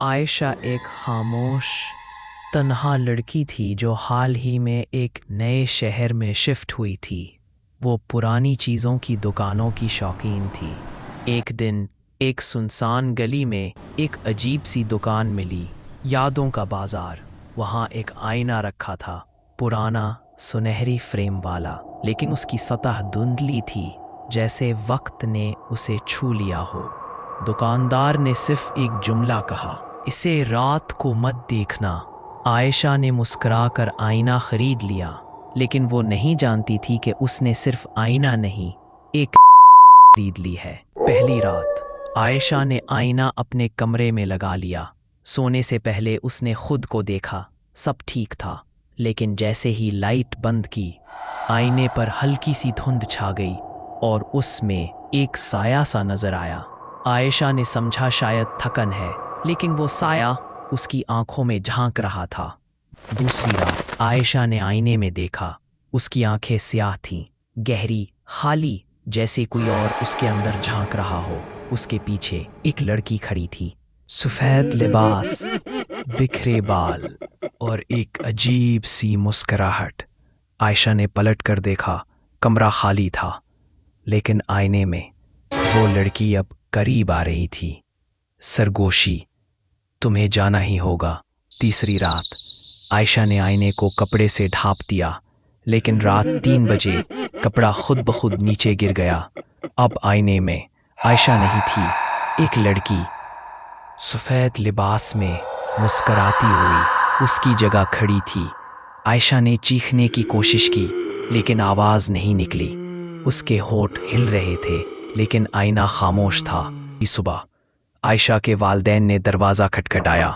عائشہ ایک خاموش تنہا لڑکی تھی جو حال ہی میں ایک نئے شہر میں شفٹ ہوئی تھی۔ وہ پرانی چیزوں کی دکانوں کی شوقین تھی۔ ایک دن ایک سنسان گلی میں ایک عجیب سی دکان ملی، یادوں کا بازار۔ وہاں ایک آئینہ رکھا تھا، پرانا سنہری فریم والا، لیکن اس کی سطح دھندلی تھی، جیسے وقت نے اسے چھو لیا ہو۔ دکاندار نے صرف ایک جملہ کہا، اسے رات کو مت دیکھنا۔ عائشہ نے مسکرا کر آئینہ خرید لیا، لیکن وہ نہیں جانتی تھی کہ اس نے صرف آئینہ نہیں، ایک خرید لی ہے۔ پہلی رات عائشہ نے آئینہ اپنے کمرے میں لگا لیا۔ سونے سے پہلے اس نے خود کو دیکھا، سب ٹھیک تھا، لیکن جیسے ہی لائٹ بند کی، آئینے پر ہلکی سی دھند چھا گئی اور اس میں ایک سایہ سا نظر آیا۔ عائشہ نے سمجھا شاید تھکن ہے، لیکن وہ سایہ اس کی آنکھوں میں جھانک رہا تھا۔ دوسری رات عائشہ نے آئینے میں دیکھا، اس کی آنکھیں سیاہ تھیں، گہری، خالی، جیسے کوئی اور اس کے اندر جھانک رہا ہو۔ اس کے پیچھے ایک لڑکی کھڑی تھی، سفید لباس، بکھرے بال اور ایک عجیب سی مسکراہٹ۔ عائشہ نے پلٹ کر دیکھا، کمرہ خالی تھا، لیکن آئینے میں وہ لڑکی اب قریب آ رہی تھی۔ سرگوشی، تمہیں جانا ہی ہوگا۔ تیسری رات عائشہ نے آئینے کو کپڑے سے ڈھانپ دیا، لیکن رات 3 بجے کپڑا خود بخود نیچے گر گیا۔ اب آئینے میں عائشہ نہیں تھی، ایک لڑکی سفید لباس میں مسکراتی ہوئی اس کی جگہ کھڑی تھی۔ عائشہ نے چیخنے کی کوشش کی، لیکن آواز نہیں نکلی۔ اس کے ہونٹ ہل رہے تھے، لیکن آئینہ خاموش تھا۔ صبح عائشہ کے والدین نے دروازہ کھٹکھٹایا۔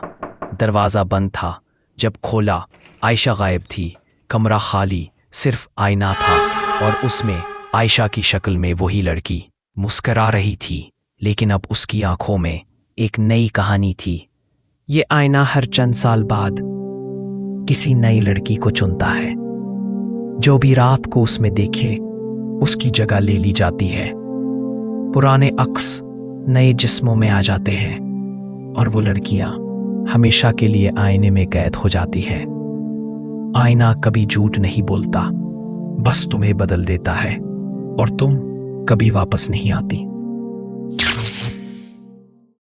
دروازہ بند تھا۔ جب کھولا، عائشہ غائب تھی، کمرہ خالی، صرف آئینہ تھا، اور اس میں عائشہ کی شکل میں وہی لڑکی مسکرا رہی تھی، لیکن اب اس کی آنکھوں میں ایک نئی کہانی تھی۔ یہ آئینہ ہر چند سال بعد کسی نئی لڑکی کو چنتا ہے، جو بھی رات کو اس میں دیکھے اس کی جگہ لے لی جاتی ہے۔ پرانے عکس نئے جسموں میں آ جاتے ہیں، اور وہ لڑکیاں ہمیشہ کے لیے آئینے میں قید ہو جاتی ہے۔ آئینہ کبھی جھوٹ نہیں بولتا، بس تمہیں بدل دیتا ہے، اور تم کبھی واپس نہیں آتی۔